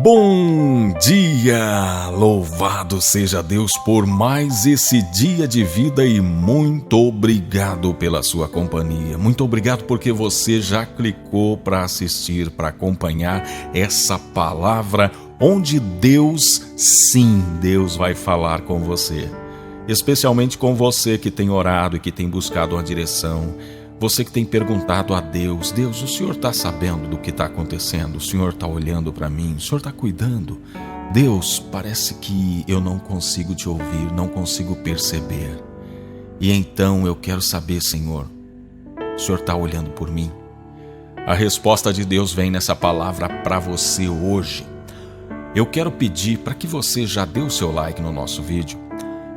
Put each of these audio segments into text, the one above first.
Bom dia! Louvado seja Deus por mais esse dia de vida e muito obrigado pela sua companhia. Muito obrigado porque você já clicou para assistir, para acompanhar essa palavra onde Deus, sim, Deus vai falar com você. Especialmente com você que tem orado e que tem buscado uma direção. Você que tem perguntado a Deus, Deus, o Senhor está sabendo do que está acontecendo? O Senhor está olhando para mim? O Senhor está cuidando? Deus, parece que eu não consigo te ouvir, não consigo perceber. E então eu quero saber, Senhor, o Senhor está olhando por mim? A resposta de Deus vem nessa palavra para você hoje. Eu quero pedir para que você já dê o seu like no nosso vídeo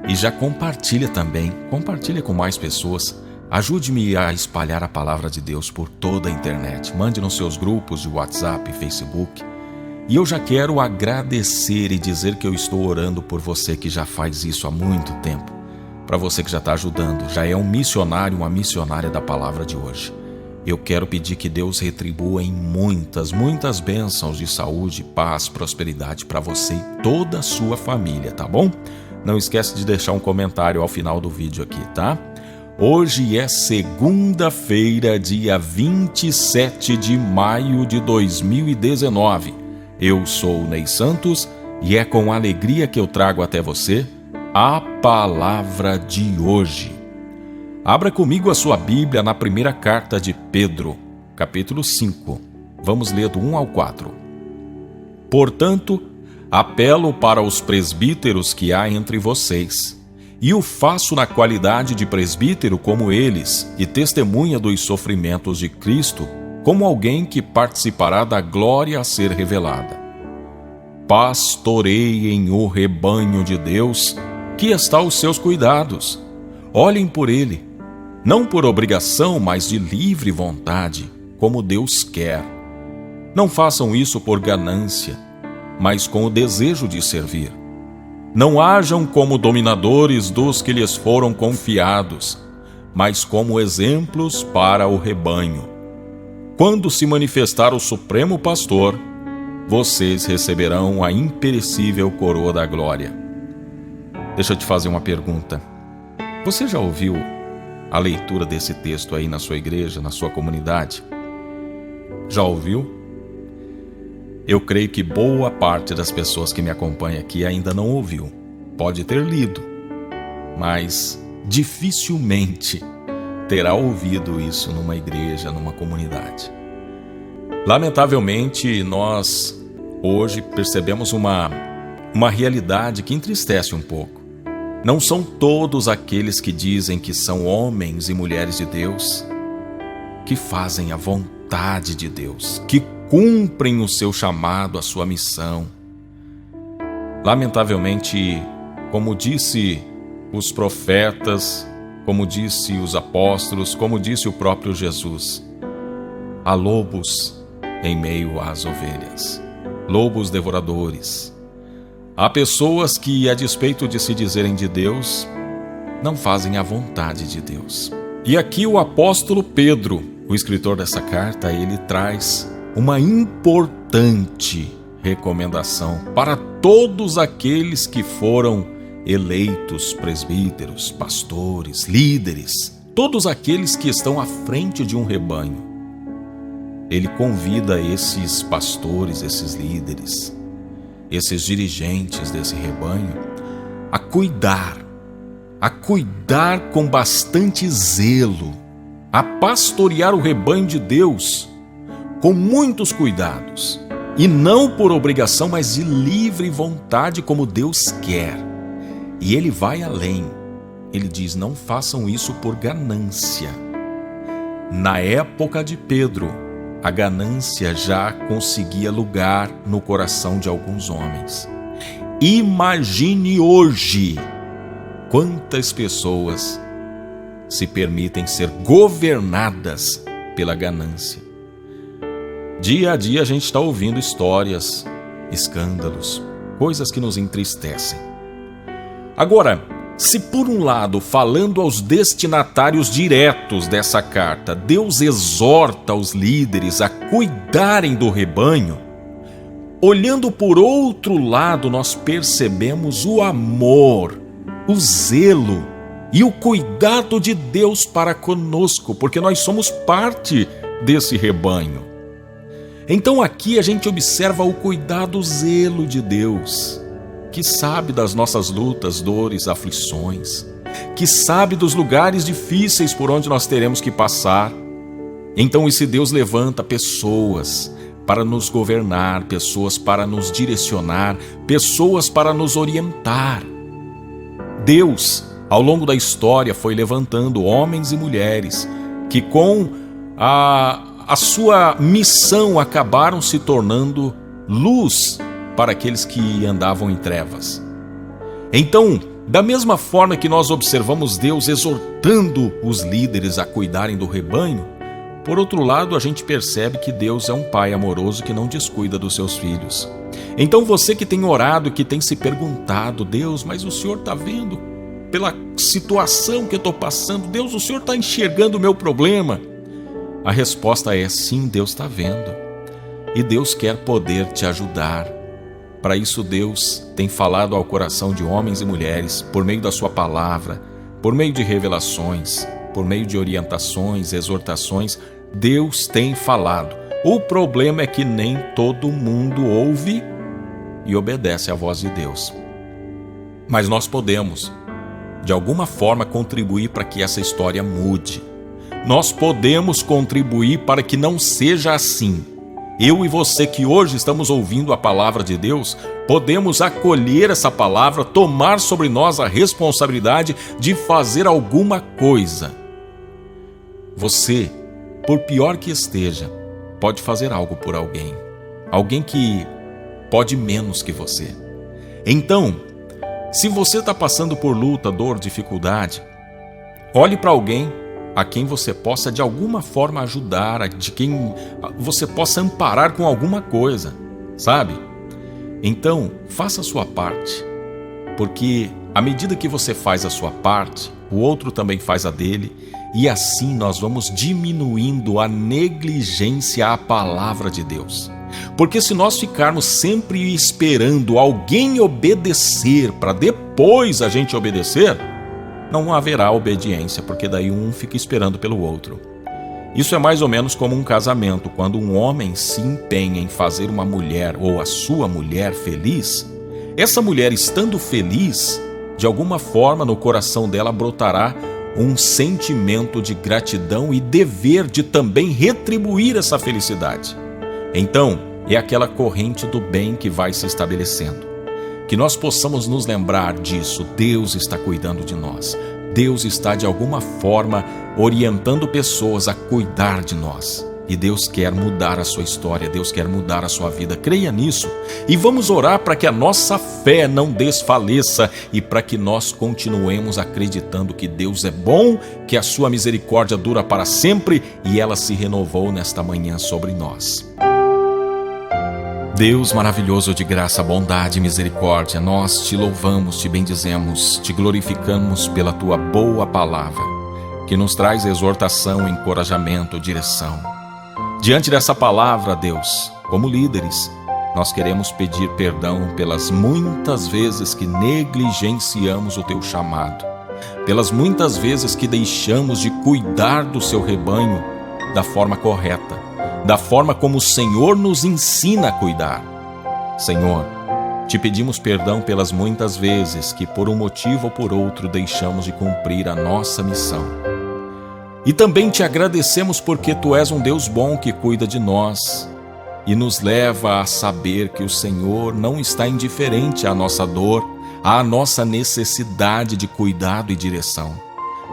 e já compartilha também, compartilha com mais pessoas. Ajude-me a espalhar a palavra de Deus por toda a internet. Mande nos seus grupos de WhatsApp e Facebook. E eu já quero agradecer e dizer que eu estou orando por você que já faz isso há muito tempo. Para você que já está ajudando, já é um missionário, uma missionária da palavra de hoje. Eu quero pedir que Deus retribua em muitas bênçãos de saúde, paz, prosperidade para você e toda a sua família, tá bom? Não esquece de deixar um comentário ao final do vídeo aqui, tá? Hoje é segunda-feira, dia 27 de maio de 2019. Eu sou o Ney Santos e é com alegria que eu trago até você a palavra de hoje. Abra comigo a sua Bíblia na primeira carta de Pedro, capítulo 5. Vamos ler do 1 ao 4. Portanto, apelo para os presbíteros que há entre vocês, e o faço na qualidade de presbítero como eles, e testemunha dos sofrimentos de Cristo, como alguém que participará da glória a ser revelada. Pastoreiem o rebanho de Deus, que está aos seus cuidados. Olhem por ele, não por obrigação, mas de livre vontade, como Deus quer. Não façam isso por ganância, mas com o desejo de servir. Não hajam como dominadores dos que lhes foram confiados, mas como exemplos para o rebanho. Quando se manifestar o Supremo Pastor, vocês receberão a imperecível coroa da glória. Deixa eu te fazer uma pergunta. Você já ouviu a leitura desse texto aí na sua igreja, na sua comunidade? Já ouviu? Eu creio que boa parte das pessoas que me acompanham aqui ainda não ouviu. Pode ter lido, mas dificilmente terá ouvido isso numa igreja, numa comunidade. Lamentavelmente, nós hoje percebemos uma realidade que entristece um pouco. Não são todos aqueles que dizem que são homens e mulheres de Deus que fazem a vontade de Deus, que cumprem o seu chamado, a sua missão. Lamentavelmente, como disse os profetas, como disse os apóstolos, como disse o próprio Jesus, há lobos em meio às ovelhas, lobos devoradores. Há pessoas que, a despeito de se dizerem de Deus, não fazem a vontade de Deus. E aqui o apóstolo Pedro, o escritor dessa carta, ele traz uma importante recomendação para todos aqueles que foram eleitos presbíteros, pastores, líderes, todos aqueles que estão à frente de um rebanho. Ele convida esses pastores, esses líderes, esses dirigentes desse rebanho a cuidar com bastante zelo, a pastorear o rebanho de Deus com muitos cuidados, e não por obrigação, mas de livre vontade, como Deus quer. E ele vai além. Ele diz: não façam isso por ganância. Na época de Pedro, a ganância já conseguia lugar no coração de alguns homens. Imagine hoje quantas pessoas se permitem ser governadas pela ganância. Dia a dia a gente está ouvindo histórias, escândalos, coisas que nos entristecem. Agora, se por um lado, falando aos destinatários diretos dessa carta, Deus exorta os líderes a cuidarem do rebanho, olhando por outro lado, nós percebemos o amor, o zelo e o cuidado de Deus para conosco, porque nós somos parte desse rebanho. Então aqui a gente observa o cuidado, o zelo de Deus, que sabe das nossas lutas, dores, aflições, que sabe dos lugares difíceis por onde nós teremos que passar. Então esse Deus levanta pessoas para nos governar, pessoas para nos direcionar, pessoas para nos orientar. Deus, ao longo da história, foi levantando homens e mulheres que com a sua missão acabaram se tornando luz para aqueles que andavam em trevas. Então, da mesma forma que nós observamos Deus exortando os líderes a cuidarem do rebanho, por outro lado, a gente percebe que Deus é um pai amoroso que não descuida dos seus filhos. Então você que tem orado, que tem se perguntado, Deus, mas o Senhor está vendo pela situação que eu estou passando, Deus, o Senhor está enxergando o meu problema? A resposta é sim, Deus está vendo. E Deus quer poder te ajudar. Para isso Deus tem falado ao coração de homens e mulheres, por meio da sua palavra, por meio de revelações, por meio de orientações, exortações, Deus tem falado. O problema é que nem todo mundo ouve e obedece à voz de Deus. Mas nós podemos, de alguma forma, contribuir para que essa história mude. Nós podemos contribuir para que não seja assim. Eu e você que hoje estamos ouvindo a palavra de Deus, podemos acolher essa palavra, tomar sobre nós a responsabilidade de fazer alguma coisa. Você, por pior que esteja, pode fazer algo por alguém. Alguém que pode menos que você. Então, se você está passando por luta, dor, dificuldade, olhe para alguém a quem você possa de alguma forma ajudar, de quem você possa amparar com alguma coisa, sabe? Então, faça a sua parte, porque à medida que você faz a sua parte, o outro também faz a dele, e assim nós vamos diminuindo a negligência à palavra de Deus. Porque se nós ficarmos sempre esperando alguém obedecer para depois a gente obedecer, não haverá obediência, porque daí um fica esperando pelo outro. Isso é mais ou menos como um casamento. Quando um homem se empenha em fazer uma mulher ou a sua mulher feliz, essa mulher estando feliz, de alguma forma no coração dela brotará um sentimento de gratidão e dever de também retribuir essa felicidade. Então, é aquela corrente do bem que vai se estabelecendo. Que nós possamos nos lembrar disso. Deus está cuidando de nós. Deus está de alguma forma orientando pessoas a cuidar de nós. E Deus quer mudar a sua história, Deus quer mudar a sua vida. Creia nisso. E vamos orar para que a nossa fé não desfaleça e para que nós continuemos acreditando que Deus é bom, que a sua misericórdia dura para sempre e ela se renovou nesta manhã sobre nós. Deus maravilhoso de graça, bondade e misericórdia, nós te louvamos, te bendizemos, te glorificamos pela tua boa palavra, que nos traz exortação, encorajamento, direção. Diante dessa palavra, Deus, como líderes, nós queremos pedir perdão pelas muitas vezes que negligenciamos o teu chamado, pelas muitas vezes que deixamos de cuidar do seu rebanho da forma correta, da forma como o Senhor nos ensina a cuidar. Senhor, te pedimos perdão pelas muitas vezes que por um motivo ou por outro deixamos de cumprir a nossa missão. E também te agradecemos porque tu és um Deus bom que cuida de nós e nos leva a saber que o Senhor não está indiferente à nossa dor, à nossa necessidade de cuidado e direção.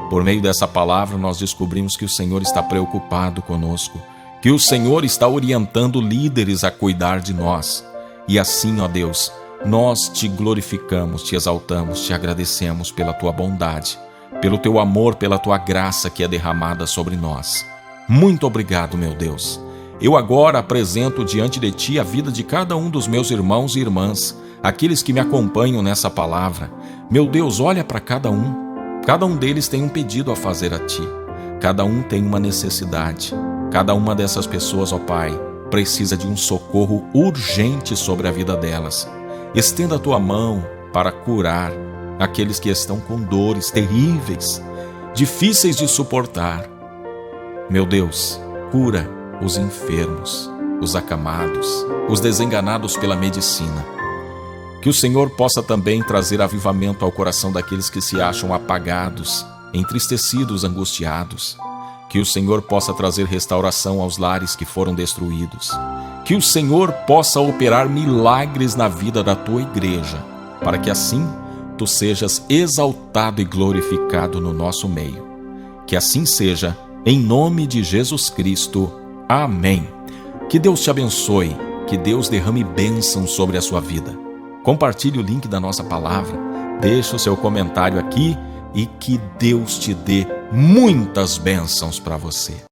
Por meio dessa palavra nós descobrimos que o Senhor está preocupado conosco, que o Senhor está orientando líderes a cuidar de nós. E assim, ó Deus, nós te glorificamos, te exaltamos, te agradecemos pela tua bondade, pelo teu amor, pela tua graça que é derramada sobre nós. Muito obrigado, meu Deus. Eu agora apresento diante de ti a vida de cada um dos meus irmãos e irmãs, aqueles que me acompanham nessa palavra. Meu Deus, olha para cada um deles tem um pedido a fazer a ti, cada um tem uma necessidade. Cada uma dessas pessoas, ó Pai, precisa de um socorro urgente sobre a vida delas. Estenda a tua mão para curar aqueles que estão com dores terríveis, difíceis de suportar. Meu Deus, cura os enfermos, os acamados, os desenganados pela medicina. Que o Senhor possa também trazer avivamento ao coração daqueles que se acham apagados, entristecidos, angustiados. Que o Senhor possa trazer restauração aos lares que foram destruídos. Que o Senhor possa operar milagres na vida da tua igreja, para que assim tu sejas exaltado e glorificado no nosso meio. Que assim seja, em nome de Jesus Cristo. Amém. Que Deus te abençoe, que Deus derrame bênção sobre a sua vida. Compartilhe o link da nossa palavra, deixe o seu comentário aqui e que Deus te dê muitas bênçãos para você.